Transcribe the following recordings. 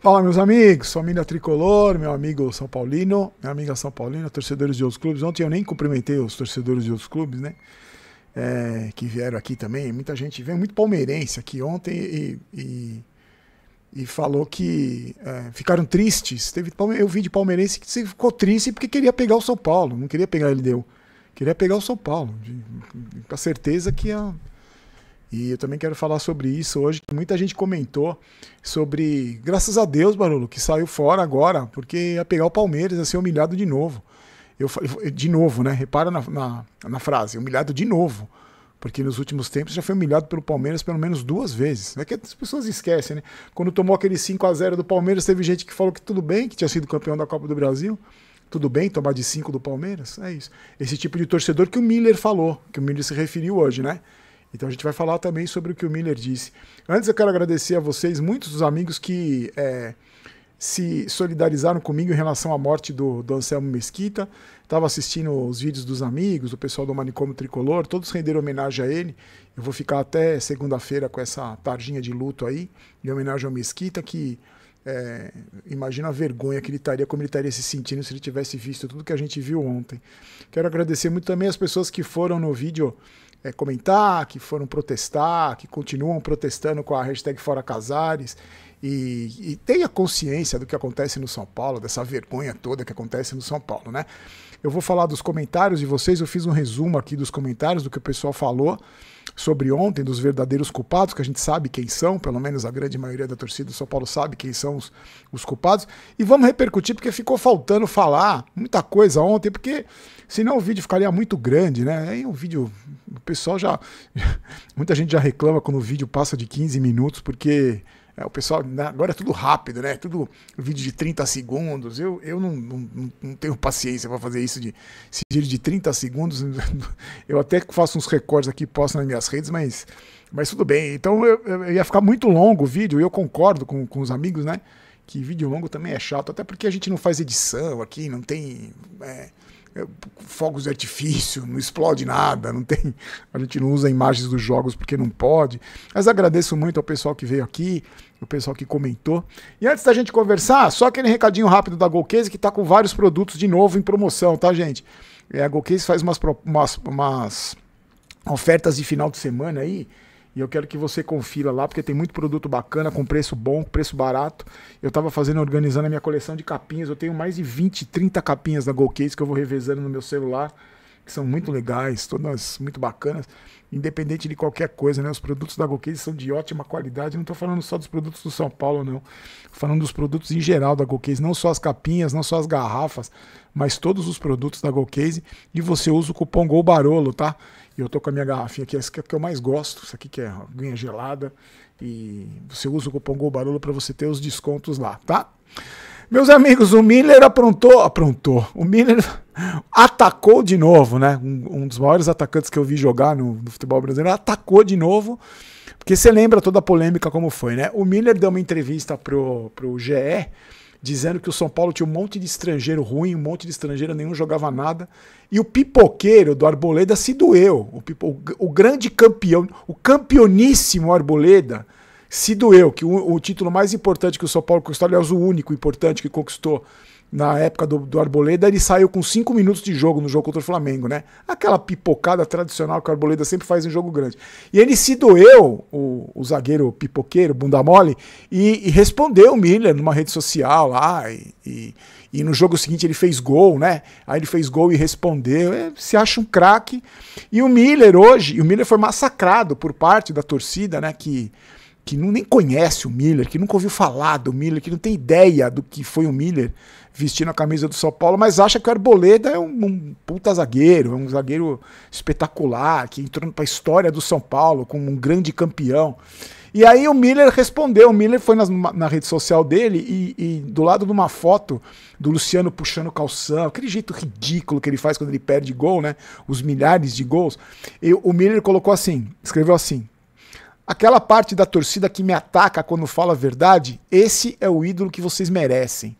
Fala, meus amigos, família tricolor, meu amigo São Paulino, minha amiga São Paulina, torcedores de outros clubes. Ontem eu nem cumprimentei os torcedores de outros clubes, né? Que vieram aqui também. Muita gente veio, muito palmeirense aqui ontem e falou que ficaram tristes. Eu vi de palmeirense que ficou triste porque queria pegar o São Paulo, não queria pegar ele deu. Queria pegar o São Paulo, com a certeza que ia. E eu também quero falar sobre isso hoje, que muita gente comentou sobre, graças a Deus, Barolo, que saiu fora agora, porque ia pegar o Palmeiras, ia ser humilhado de novo. De novo, né? Repara na frase, humilhado de novo. Porque nos últimos tempos já foi humilhado pelo Palmeiras pelo menos 2 vezes. É que as pessoas esquecem, né? Quando tomou aquele 5-0 do Palmeiras, teve gente que falou que tudo bem, que tinha sido campeão da Copa do Brasil. Tudo bem tomar de 5 do Palmeiras? É isso. Esse tipo de torcedor que o Miller falou, que o Miller se referiu hoje, né? Então a gente vai falar também sobre o que o Miller disse. Antes eu quero agradecer a vocês, muitos dos amigos que se solidarizaram comigo em relação à morte do Anselmo Mesquita. Estava assistindo os vídeos dos amigos, do pessoal do Manicômio Tricolor, todos renderam homenagem a ele. Eu vou ficar até segunda-feira com essa tarjinha de luto aí, em homenagem ao Mesquita, que imagina a vergonha que ele estaria, como ele estaria se sentindo se ele tivesse visto tudo que a gente viu ontem. Quero agradecer muito também as pessoas que foram no vídeo comentar, que foram protestar, que continuam protestando com a hashtag Fora Casares e tenha consciência do que acontece no São Paulo, dessa vergonha toda que acontece no São Paulo, né? Eu vou falar dos comentários de vocês, eu fiz um resumo aqui dos comentários do que o pessoal falou sobre ontem, dos verdadeiros culpados, que a gente sabe quem são, pelo menos a grande maioria da torcida do São Paulo sabe quem são os culpados, e vamos repercutir, porque ficou faltando falar muita coisa ontem, porque senão o vídeo ficaria muito grande, né? Aí o vídeo, o pessoal muita gente já reclama quando o vídeo passa de 15 minutos, porque o pessoal, agora é tudo rápido, né? Tudo vídeo de 30 segundos. Eu não tenho paciência para fazer isso esse vídeo de 30 segundos. Eu até faço uns recortes aqui, posto nas minhas redes, mas tudo bem. Então eu ia ficar muito longo o vídeo, e eu concordo com os amigos, né? Que vídeo longo também é chato, até porque a gente não faz edição aqui, não tem fogos de artifício, não explode nada, a gente não usa imagens dos jogos porque não pode. Mas agradeço muito ao pessoal que veio aqui, o pessoal que comentou. E antes da gente conversar, só aquele recadinho rápido da Golcase, que está com vários produtos de novo em promoção, tá, gente? A Golcase faz umas ofertas de final de semana aí, e eu quero que você confira lá, porque tem muito produto bacana, com preço bom, preço barato. Eu estava organizando a minha coleção de capinhas. Eu tenho mais de 20, 30 capinhas da Golcase que eu vou revezando no meu celular, que são muito legais, todas muito bacanas, independente de qualquer coisa, né? Os produtos da Golcase são de ótima qualidade. Não estou falando só dos produtos do São Paulo, não. Estou falando dos produtos em geral da Golcase, não só as capinhas, não só as garrafas, mas todos os produtos da Golcase. E você usa o cupom GOLBAROLO, tá? E eu tô com a minha garrafinha aqui, essa que é a que eu mais gosto, essa aqui que é aguinha gelada, e você usa o cupom GOLBAROLO para você ter os descontos lá, tá? Meus amigos, o Miller aprontou, o Miller atacou de novo, né? Um dos maiores atacantes que eu vi jogar no futebol brasileiro, atacou de novo, porque você lembra toda a polêmica como foi, né? O Miller deu uma entrevista pro GE, dizendo que o São Paulo tinha um monte de estrangeiro ruim, um monte de estrangeiro, nenhum jogava nada. E o pipoqueiro do Arboleda se doeu. O grande campeão, o campeoníssimo Arboleda se doeu, que o título mais importante que o São Paulo conquistou, aliás, o único importante que conquistou na época do Arboleda, ele saiu com 5 minutos de jogo no jogo contra o Flamengo, né? Aquela pipocada tradicional que o Arboleda sempre faz em jogo grande. E ele se doeu, o zagueiro pipoqueiro, bunda mole, e respondeu o Miller numa rede social lá, e no jogo seguinte ele fez gol, né? Aí ele fez gol e respondeu, se acha um craque. E o Miller hoje, o Miller foi massacrado por parte da torcida, né? Que nem conhece o Miller, que nunca ouviu falar do Miller, que não tem ideia do que foi o Miller vestindo a camisa do São Paulo, mas acha que o Arboleda é um puta zagueiro, é um zagueiro espetacular, que entrou para a história do São Paulo como um grande campeão. E aí o Miller respondeu, o Miller foi na rede social dele e do lado de uma foto do Luciano puxando o calção, aquele jeito ridículo que ele faz quando ele perde gol, né? Os milhares de gols. E o Miller colocou assim, escreveu assim: aquela parte da torcida que me ataca quando fala a verdade, esse é o ídolo que vocês merecem.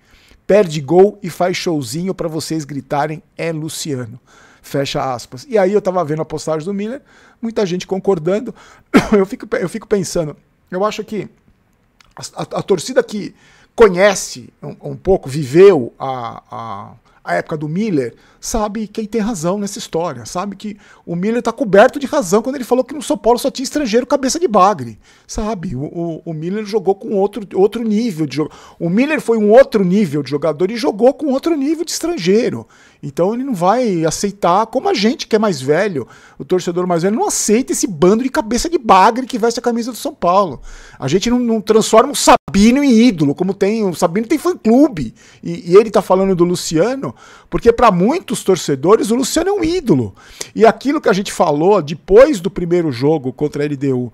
Perde gol e faz showzinho pra vocês gritarem, é Luciano. Fecha aspas. E aí eu tava vendo a postagem do Miller, muita gente concordando. Eu fico pensando, eu acho que a torcida que conhece um pouco, viveu a época do Miller, sabe quem tem razão nessa história, sabe que o Miller está coberto de razão quando ele falou que no São Paulo só tinha estrangeiro cabeça de bagre, sabe? O Miller jogou com outro nível de jogador. O Miller foi um outro nível de jogador e jogou com outro nível de estrangeiro. Então ele não vai aceitar, como a gente que é mais velho, o torcedor mais velho não aceita esse bando de cabeça de bagre que veste a camisa do São Paulo. A gente não transforma o Sabino em ídolo, como tem, o Sabino tem fã-clube. E ele tá falando do Luciano, porque para muitos torcedores o Luciano é um ídolo. E aquilo que a gente falou depois do primeiro jogo contra a LDU,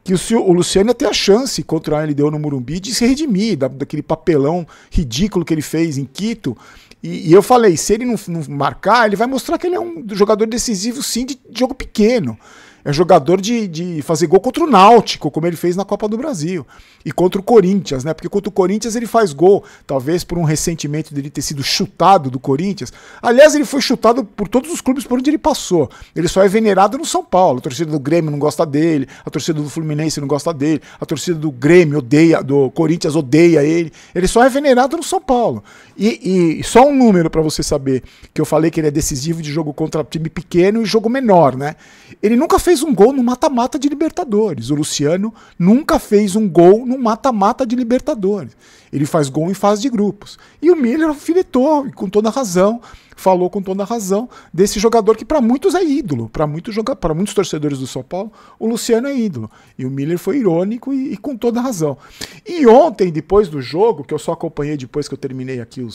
que o Luciano ia ter a chance contra a LDU no Morumbi de se redimir daquele papelão ridículo que ele fez em Quito. E eu falei, se ele não marcar, ele vai mostrar que ele é um jogador decisivo sim de jogo pequeno. É jogador de fazer gol contra o Náutico, como ele fez na Copa do Brasil. E contra o Corinthians, né? Porque contra o Corinthians ele faz gol, talvez por um ressentimento dele ter sido chutado do Corinthians. Aliás, ele foi chutado por todos os clubes por onde ele passou. Ele só é venerado no São Paulo. A torcida do Grêmio não gosta dele, a torcida do Fluminense não gosta dele, a torcida do Grêmio odeia, do Corinthians odeia ele. Ele só é venerado no São Paulo. E só um número para você saber, que eu falei que ele é decisivo de jogo contra time pequeno e jogo menor, né? Ele nunca fez um gol no mata-mata de Libertadores. O Luciano nunca fez um gol no mata-mata de Libertadores. Ele faz gol em fase de grupos. E o Miller alfinetou, com toda razão, falou com toda razão desse jogador que para muitos é ídolo. Para muitos torcedores do São Paulo, o Luciano é ídolo. E o Miller foi irônico e com toda razão. E ontem, depois do jogo, que eu só acompanhei depois que eu terminei aqui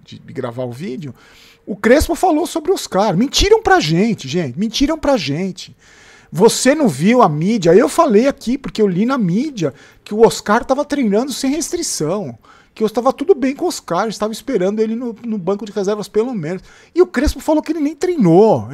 de gravar o vídeo, o Crespo falou sobre o Oscar. Mentiram pra gente, mentiram pra gente. Você não viu a mídia? Eu falei aqui, porque eu li na mídia, que o Oscar estava treinando sem restrição. Que eu estava tudo bem com o Oscar, estava esperando ele no banco de reservas pelo menos. E o Crespo falou que ele nem treinou,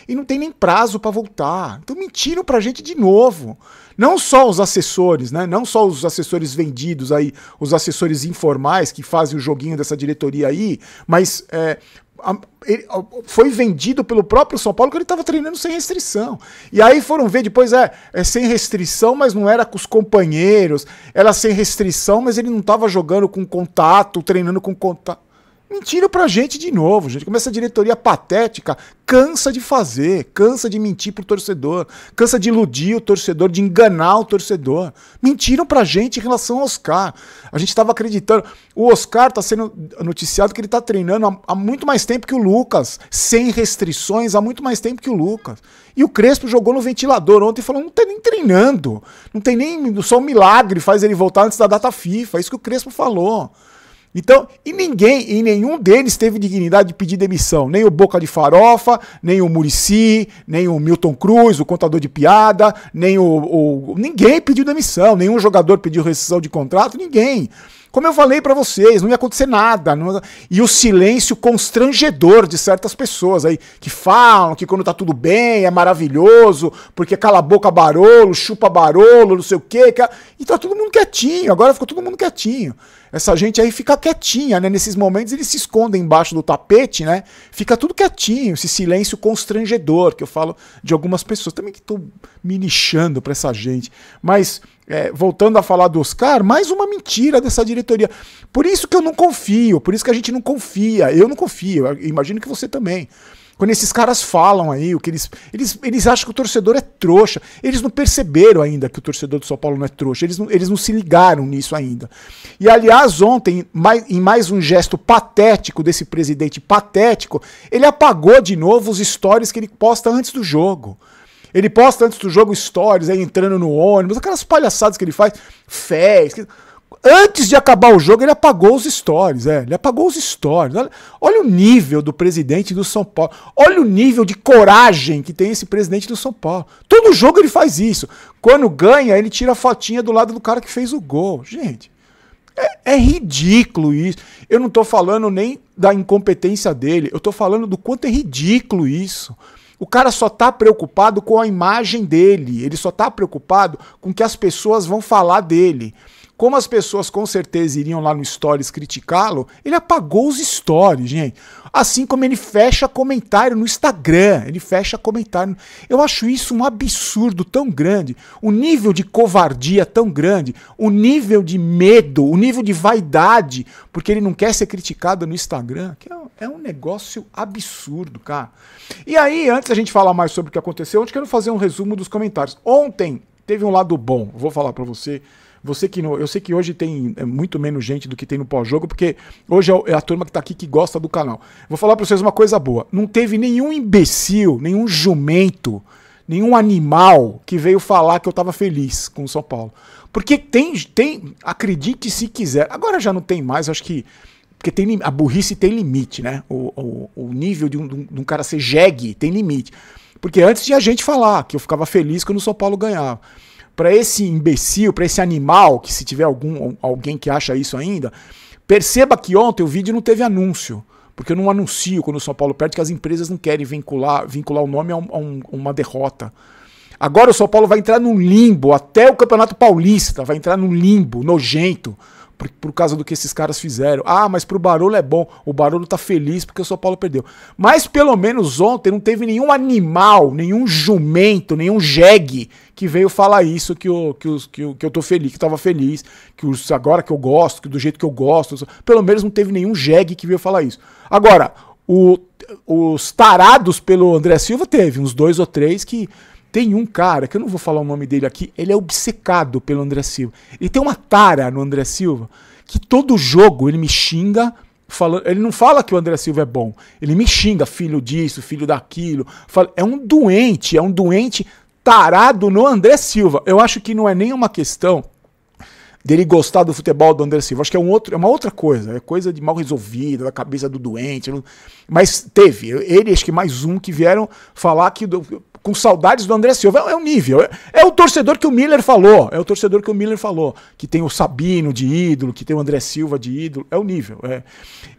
e não tem nem prazo para voltar. Então mentiram pra gente de novo. Não só os assessores, né? Não só os assessores vendidos aí, os assessores informais que fazem o joguinho dessa diretoria aí, mas foi vendido pelo próprio São Paulo que ele estava treinando sem restrição. E aí foram ver depois, sem restrição, mas não era com os companheiros, era sem restrição, mas ele não estava jogando com contato, treinando com contato. Mentiram pra gente de novo, gente. Como essa diretoria patética cansa de fazer, cansa de mentir pro torcedor, cansa de iludir o torcedor, de enganar o torcedor. Mentiram pra gente em relação ao Oscar. A gente estava acreditando. O Oscar tá sendo noticiado que ele tá treinando há muito mais tempo que o Lucas, sem restrições, há muito mais tempo que o Lucas. E o Crespo jogou no ventilador ontem e falou, não tá nem treinando, não tem nem, só um milagre faz ele voltar antes da data FIFA. É isso que o Crespo falou. Então, e nenhum deles teve dignidade de pedir demissão. Nem o Boca de Farofa, nem o Muricy, nem o Milton Cruz, o contador de piada, nem ninguém pediu demissão, nenhum jogador pediu rescisão de contrato, ninguém. Como eu falei pra vocês, não ia acontecer nada. E o silêncio constrangedor de certas pessoas aí, que falam que quando tá tudo bem é maravilhoso, porque cala a boca Barolo, chupa Barolo, não sei o quê. E tá todo mundo quietinho, agora ficou todo mundo quietinho. Essa gente aí fica quietinha, né? Nesses momentos eles se escondem embaixo do tapete, né? Fica tudo quietinho, esse silêncio constrangedor, que eu falo de algumas pessoas. Também que tô me lixando pra essa gente. Mas, voltando a falar do Oscar, mais uma mentira dessa diretoria. Por isso que eu não confio, por isso que a gente não confia. Eu não confio, eu imagino que você também. Quando esses caras falam aí, o que eles acham que o torcedor é trouxa. Eles não perceberam ainda que o torcedor do São Paulo não é trouxa. Eles não se ligaram nisso ainda. E, aliás, ontem, em mais um gesto patético desse presidente patético, ele apagou de novo os stories que ele posta antes do jogo. Ele posta antes do jogo stories, aí entrando no ônibus, aquelas palhaçadas que ele faz, antes de acabar o jogo, ele apagou os stories. Ele apagou os stories. Olha o nível do presidente do São Paulo. Olha o nível de coragem que tem esse presidente do São Paulo. Todo jogo ele faz isso. Quando ganha, ele tira a fotinha do lado do cara que fez o gol. Gente, é ridículo isso. Eu não tô falando nem da incompetência dele. Eu tô falando do quanto é ridículo isso. O cara só tá preocupado com a imagem dele. Ele só tá preocupado com o que as pessoas vão falar dele. como as pessoas com certeza iriam lá no Stories criticá-lo, ele apagou os Stories, gente. Assim como ele fecha comentário no Instagram, ele fecha comentário. Eu acho isso um absurdo tão grande, o nível de covardia tão grande, o nível de medo, o nível de vaidade, porque ele não quer ser criticado no Instagram, que é um negócio absurdo, cara. E aí, antes da gente falar mais sobre o que aconteceu, eu quero fazer um resumo dos comentários. Ontem teve um lado bom, vou falar pra você. Você que não, eu sei que hoje tem muito menos gente do que tem no pós-jogo, porque hoje é a turma que tá aqui que gosta do canal. Vou falar pra vocês uma coisa boa. Não teve nenhum imbecil, nenhum jumento, nenhum animal que veio falar que eu tava feliz com o São Paulo. Porque tem, acredite se quiser. Agora já não tem mais, acho que porque a burrice tem limite, né? O nível de um cara ser jegue tem limite. Porque antes tinha gente falar que eu ficava feliz quando o São Paulo ganhava. Para esse imbecil, para esse animal, que se tiver alguém que acha isso ainda, perceba que ontem o vídeo não teve anúncio. Porque eu não anuncio quando o São Paulo perde, que as empresas não querem vincular o nome a uma derrota. Agora o São Paulo vai entrar num limbo, até o Campeonato Paulista vai entrar num limbo nojento, por causa do que esses caras fizeram. Ah, mas pro Barolo é bom. O Barolo tá feliz porque o São Paulo perdeu. Mas pelo menos ontem não teve nenhum animal, nenhum jumento, nenhum jegue que veio falar isso, que eu tô feliz, que tava feliz, agora que eu gosto, que do jeito que eu gosto. Pelo menos não teve nenhum jegue que veio falar isso. Agora, os tarados pelo André Silva teve, uns 2 ou 3 que... Tem um cara, que eu não vou falar o nome dele aqui, ele é obcecado pelo André Silva. Ele tem uma tara no André Silva, que todo jogo ele me xinga, ele não fala que o André Silva é bom, ele me xinga, filho disso, filho daquilo. É um doente tarado no André Silva. Eu acho que não é nem uma questão dele gostar do futebol do André Silva. Acho que é uma outra coisa, é coisa de mal resolvida, da cabeça do doente. Mas teve, ele acho que mais um que vieram falar que... com saudades do André Silva. É um nível. É o torcedor que o Miller falou. É o torcedor que o Miller falou. Que tem o Sabino de ídolo, que tem o André Silva de ídolo. É o nível. É.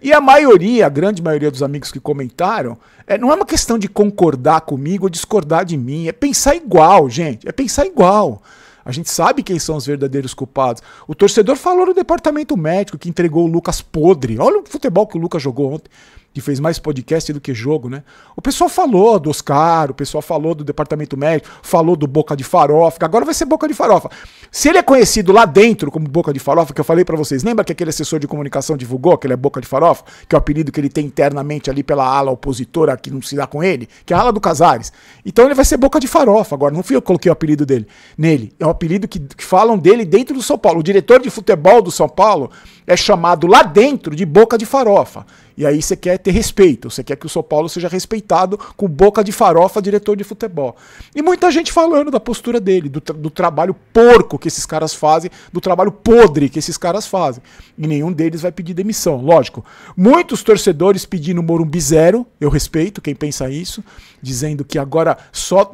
E a grande maioria dos amigos que comentaram, não é uma questão de concordar comigo ou discordar de mim. É pensar igual, gente. É pensar igual. A gente sabe quem são os verdadeiros culpados. O torcedor falou no departamento médico que entregou o Lucas podre. Olha o futebol que o Lucas jogou ontem, que fez mais podcast do que jogo, né? O pessoal falou do Oscar, o pessoal falou do departamento médico, falou do Boca de Farofa, agora vai ser Boca de Farofa. Se ele é conhecido lá dentro como Boca de Farofa, que eu falei pra vocês, lembra que aquele assessor de comunicação divulgou que ele é Boca de Farofa? Que é o apelido que ele tem internamente ali pela ala opositora que não se dá com ele, que é a ala do Casares. Então ele vai ser Boca de Farofa agora, não fui eu que coloquei o apelido dele nele, é um apelido que falam dele dentro do São Paulo. O diretor de futebol do São Paulo é chamado lá dentro de Boca de Farofa. E aí você quer ter respeito, você quer que o São Paulo seja respeitado com Boca de Farofa, diretor de futebol. E muita gente falando da postura dele, do trabalho porco que esses caras fazem, do trabalho podre que esses caras fazem. E nenhum deles vai pedir demissão, lógico. Muitos torcedores pedindo Morumbi zero, eu respeito quem pensa isso, dizendo que agora só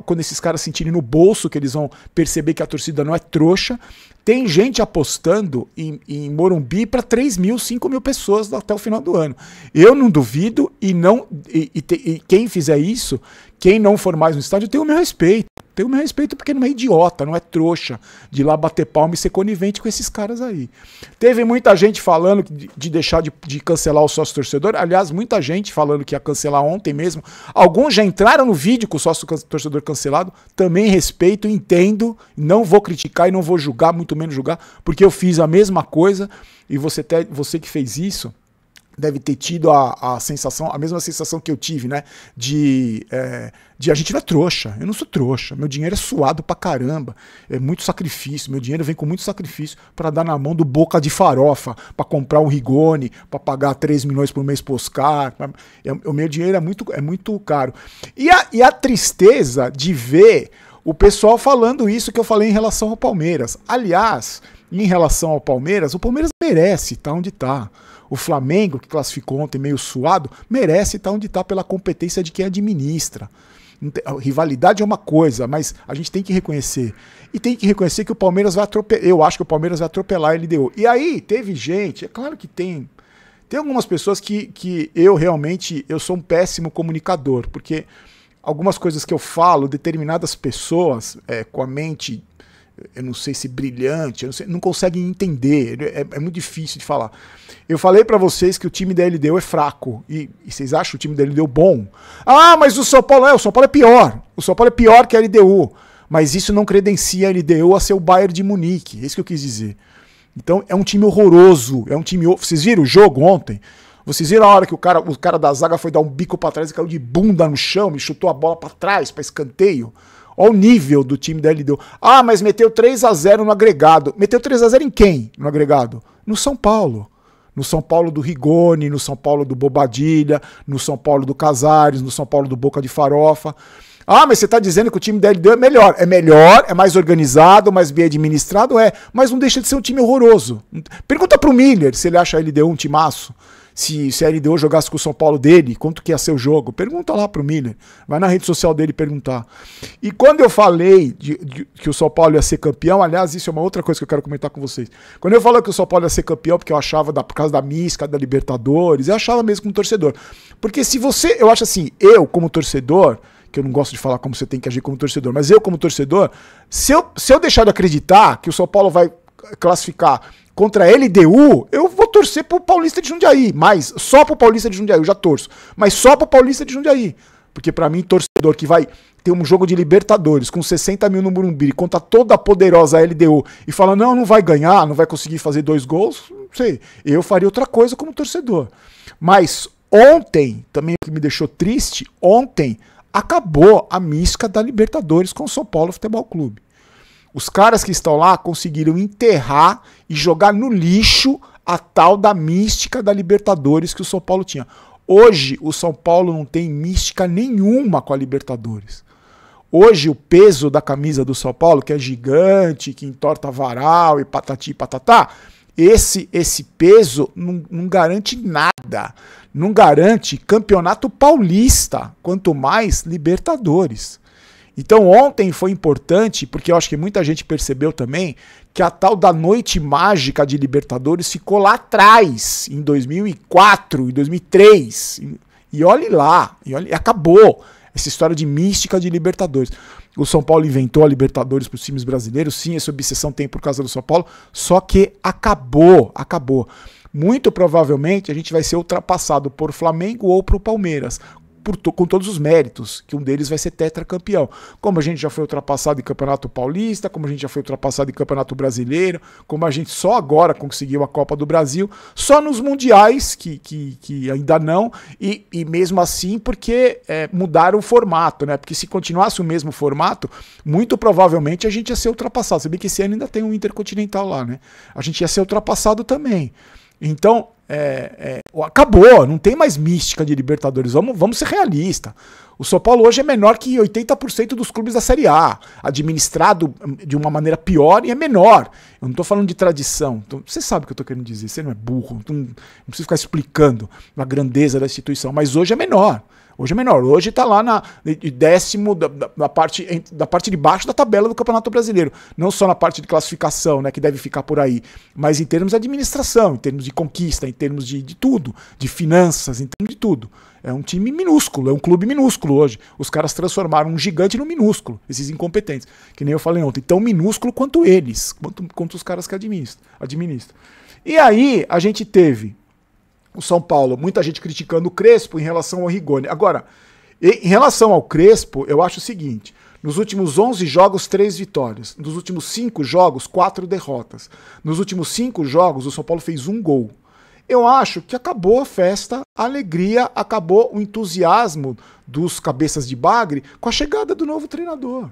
quando esses caras sentirem no bolso que eles vão perceber que a torcida não é trouxa. Tem gente apostando em Morumbi para 3 mil, 5 mil pessoas até o final do ano. Eu não duvido e quem fizer isso, quem não for mais no estádio, tem o meu respeito. Tem o meu respeito porque não é idiota, não é trouxa de ir lá bater palma e ser conivente com esses caras aí. Teve muita gente falando de deixar de cancelar o sócio torcedor. Aliás, muita gente falando que ia cancelar ontem mesmo. Alguns já entraram no vídeo com o sócio torcedor cancelado. Também respeito, entendo, não vou criticar e não vou julgar, muito menos julgar, porque eu fiz a mesma coisa e você que fez isso deve ter tido a mesma sensação que eu tive, né? De a gente não é trouxa. Eu não sou trouxa. Meu dinheiro é suado pra caramba. É muito sacrifício. Meu dinheiro vem com muito sacrifício para dar na mão do Boca de Farofa, para comprar um Rigoni, para pagar 3 milhões por mês pro Oscar. O meu dinheiro é muito caro. E a tristeza de ver o pessoal falando isso que eu falei em relação ao Palmeiras. Aliás, em relação ao Palmeiras, o Palmeiras merece estar onde está. O Flamengo, que classificou ontem meio suado, merece estar onde está pela competência de quem administra. A rivalidade é uma coisa, mas a gente tem que reconhecer. E tem que reconhecer que o Palmeiras vai atropelar. Eu acho que o Palmeiras vai atropelar a LDU. E aí, teve gente, é claro que tem. Tem algumas pessoas que eu sou um péssimo comunicador, porque algumas coisas que eu falo, determinadas pessoas com a mente eu não sei se brilhante, eu não, sei, não conseguem entender, é muito difícil de falar. Eu falei pra vocês que o time da LDU é fraco, e vocês acham o time da LDU bom? Ah, mas o São Paulo é pior, o São Paulo é pior que a LDU, mas isso não credencia a LDU a ser o Bayern de Munique, é isso que eu quis dizer. Então é um time horroroso, é um time... Vocês viram o jogo ontem? Vocês viram a hora que o cara da zaga foi dar um bico pra trás e caiu de bunda no chão, me chutou a bola pra trás, pra escanteio? Olha o nível do time da LDU. Ah, mas meteu 3-0 no agregado. Meteu 3-0 em quem no agregado? No São Paulo. No São Paulo do Rigoni, no São Paulo do Bobadilha, no São Paulo do Casares, no São Paulo do Boca de Farofa. Ah, mas você tá dizendo que o time da LDU é melhor. É melhor, é mais organizado, mais bem administrado, mas não deixa de ser um time horroroso. Pergunta pro Miller se ele acha a LDU um timaço. Se a LDU jogasse com o São Paulo dele, quanto que ia ser o jogo? Pergunta lá pro Miller. Vai na rede social dele perguntar. E quando eu falei que o São Paulo ia ser campeão, aliás, isso é uma outra coisa que eu quero comentar com vocês. Quando eu falei que o São Paulo ia ser campeão, porque eu achava, por causa da mística, da Libertadores, eu achava mesmo como torcedor. Porque se você, eu acho assim, eu como torcedor, que eu não gosto de falar como você tem que agir como torcedor, mas eu como torcedor, se eu deixar de acreditar que o São Paulo vai classificar contra a LDU, eu vou torcer pro Paulista de Jundiaí, mas só pro Paulista de Jundiaí, eu já torço, mas só pro Paulista de Jundiaí, porque pra mim, torcedor que vai ter um jogo de Libertadores com 60 mil no Morumbi contra toda a poderosa LDU e fala, não vai ganhar, não vai conseguir fazer 2 gols, não sei, eu faria outra coisa como torcedor. Mas ontem, também o que me deixou triste, ontem acabou a mística da Libertadores com o São Paulo Futebol Clube. Os caras que estão lá conseguiram enterrar e jogar no lixo a tal da mística da Libertadores que o São Paulo tinha. Hoje, o São Paulo não tem mística nenhuma com a Libertadores. Hoje, o peso da camisa do São Paulo, que é gigante, que entorta varal e patati e patatá, esse peso não garante nada. Não garante campeonato paulista, quanto mais Libertadores. Então ontem foi importante, porque eu acho que muita gente percebeu também, que a tal da noite mágica de Libertadores ficou lá atrás, em 2004, em 2003. E olhe lá, acabou essa história de mística de Libertadores. O São Paulo inventou a Libertadores para os times brasileiros, sim, essa obsessão tem por causa do São Paulo, só que acabou. Muito provavelmente a gente vai ser ultrapassado por Flamengo ou por Palmeiras, com todos os méritos, que um deles vai ser tetracampeão. Como a gente já foi ultrapassado em Campeonato Paulista, como a gente já foi ultrapassado em Campeonato Brasileiro, como a gente só agora conseguiu a Copa do Brasil, só nos mundiais, que ainda não, e mesmo assim porque mudaram o formato, né? Porque se continuasse o mesmo formato, muito provavelmente a gente ia ser ultrapassado. Você vê que esse ano ainda tem um Intercontinental lá, né? A gente ia ser ultrapassado também. Então, acabou, não tem mais mística de Libertadores, vamos ser realistas. O São Paulo hoje é menor que 80% dos clubes da Série A, administrado de uma maneira pior e é menor. Eu não estou falando de tradição, então, você sabe o que eu estou querendo dizer, você não é burro, não precisa ficar explicando a grandeza da instituição, mas hoje é menor. Hoje está lá na décimo da parte de baixo da tabela do Campeonato Brasileiro. Não só na parte de classificação, né, que deve ficar por aí, mas em termos de administração, em termos de conquista, em termos de tudo, de finanças, em termos de tudo. É um time minúsculo, é um clube minúsculo hoje. Os caras transformaram um gigante no minúsculo, esses incompetentes. Que nem eu falei ontem, tão minúsculo quanto eles, quanto os caras que administram. E aí a gente teve o São Paulo, muita gente criticando o Crespo em relação ao Rigoni. Agora, em relação ao Crespo, eu acho o seguinte, nos últimos 11 jogos, 3 vitórias. Nos últimos 5 jogos, 4 derrotas. Nos últimos 5 jogos, o São Paulo fez 1 gol. Eu acho que acabou a festa, a alegria, acabou o entusiasmo dos cabeças de bagre com a chegada do novo treinador.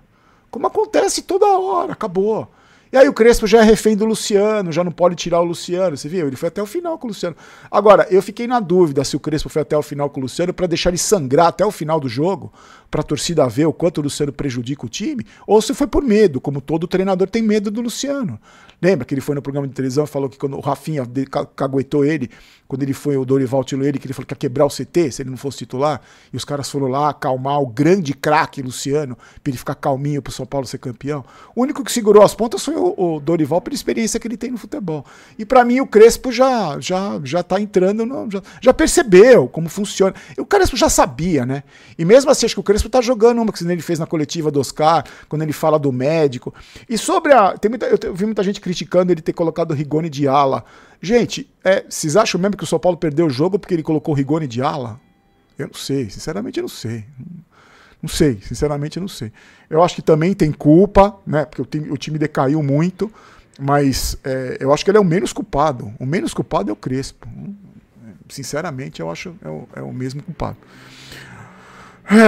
Como acontece toda hora, acabou. E aí o Crespo já é refém do Luciano, já não pode tirar o Luciano, você viu? Ele foi até o final com o Luciano. Agora, eu fiquei na dúvida se o Crespo foi até o final com o Luciano para deixar ele sangrar até o final do jogo, para a torcida ver o quanto o Luciano prejudica o time, ou se foi por medo, como todo treinador tem medo do Luciano. Lembra que ele foi no programa de televisão e falou que quando o Rafinha caguetou ele, quando ele foi, o Dorival tirou ele, que ele falou que ia quebrar o CT se ele não fosse titular, e os caras foram lá acalmar o grande craque Luciano, para ele ficar calminho pro São Paulo ser campeão. O único que segurou as pontas foi o Dorival pela experiência que ele tem no futebol. E para mim o Crespo já tá entrando, já percebeu como funciona. E o Crespo já sabia, né? E mesmo assim, acho que o Crespo tá jogando uma que ele fez na coletiva do Oscar, quando ele fala do médico. E sobre eu vi muita gente criticando ele ter colocado o Rigoni de ala. Gente, vocês acham mesmo que o São Paulo perdeu o jogo porque ele colocou o Rigoni de ala? Eu não sei, sinceramente eu não sei. Não sei, sinceramente eu não sei. Eu acho que também tem culpa, né? Porque o time decaiu muito, mas eu acho que ele é o menos culpado. O menos culpado é o Crespo. Sinceramente, eu acho é o mesmo culpado.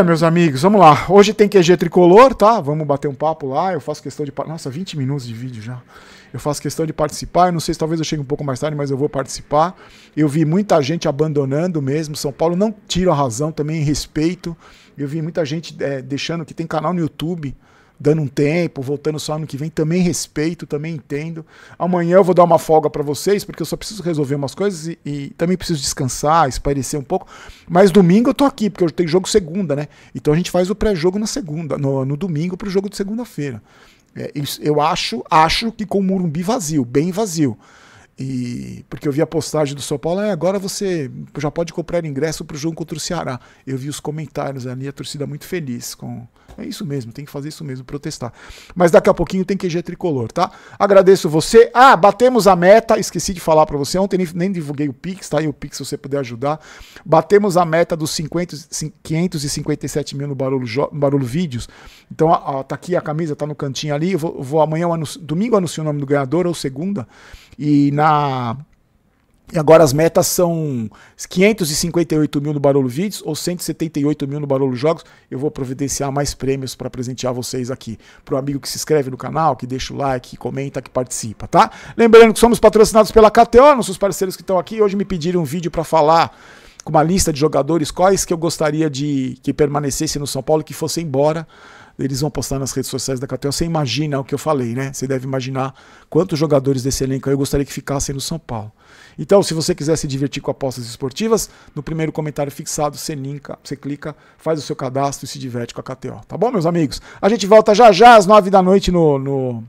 Meus amigos, vamos lá. Hoje tem QG Tricolor, tá? Vamos bater um papo lá. Eu faço questão de... Nossa, 20 minutos de vídeo já. Eu faço questão de participar. Eu não sei se talvez eu chegue um pouco mais tarde, mas eu vou participar. Eu vi muita gente abandonando mesmo. São Paulo não tira a razão, também em respeito. Eu vi muita gente deixando que tem canal no YouTube, dando um tempo, voltando só ano que vem. Também respeito, também entendo. Amanhã eu vou dar uma folga para vocês, porque eu só preciso resolver umas coisas e também preciso descansar, espairecer um pouco. Mas domingo eu tô aqui, porque eu tenho jogo segunda, né? Então a gente faz o pré-jogo na segunda, no domingo pro jogo de segunda-feira. Eu acho que com o Morumbi vazio, bem vazio. Porque eu vi a postagem do São Paulo, agora você já pode comprar ingresso para o jogo contra o Ceará. Eu vi os comentários ali, a torcida muito feliz com... É isso mesmo, tem que fazer isso mesmo, protestar. Mas daqui a pouquinho tem QG Tricolor, tá? Agradeço você. Batemos a meta, esqueci de falar para você, ontem nem divulguei o Pix, tá aí o Pix se você puder ajudar. Batemos a meta dos 557 mil no Barulho Vídeos. Então tá aqui a camisa, tá no cantinho ali. Eu vou amanhã, domingo, anuncio o nome do ganhador, ou segunda. E agora as metas são 558 mil no Barulho Vídeos ou 178 mil no Barulho Jogos. Eu vou providenciar mais prêmios para presentear vocês aqui. Pro amigo que se inscreve no canal, que deixa o like, que comenta, que participa, tá? Lembrando que somos patrocinados pela KTO, nossos parceiros que estão aqui. Hoje me pediram um vídeo para falar com uma lista de jogadores quais que eu gostaria de que permanecessem no São Paulo e que fossem embora. Eles vão postar nas redes sociais da KTO. Você imagina o que eu falei, né? Você deve imaginar quantos jogadores desse elenco eu gostaria que ficassem no São Paulo. Então, se você quiser se divertir com apostas esportivas, no primeiro comentário fixado, você clica, faz o seu cadastro e se diverte com a KTO. Tá bom, meus amigos? A gente volta já às 9 da noite no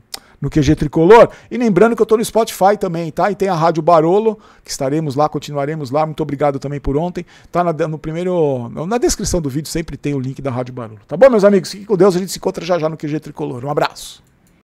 QG Tricolor. E lembrando que eu tô no Spotify também, tá? E tem a Rádio Barolo, que estaremos lá, continuaremos lá. Muito obrigado também por ontem. Tá na descrição do vídeo, sempre tem o link da Rádio Barolo. Tá bom, meus amigos? Fiquem com Deus, a gente se encontra já no QG Tricolor. Um abraço.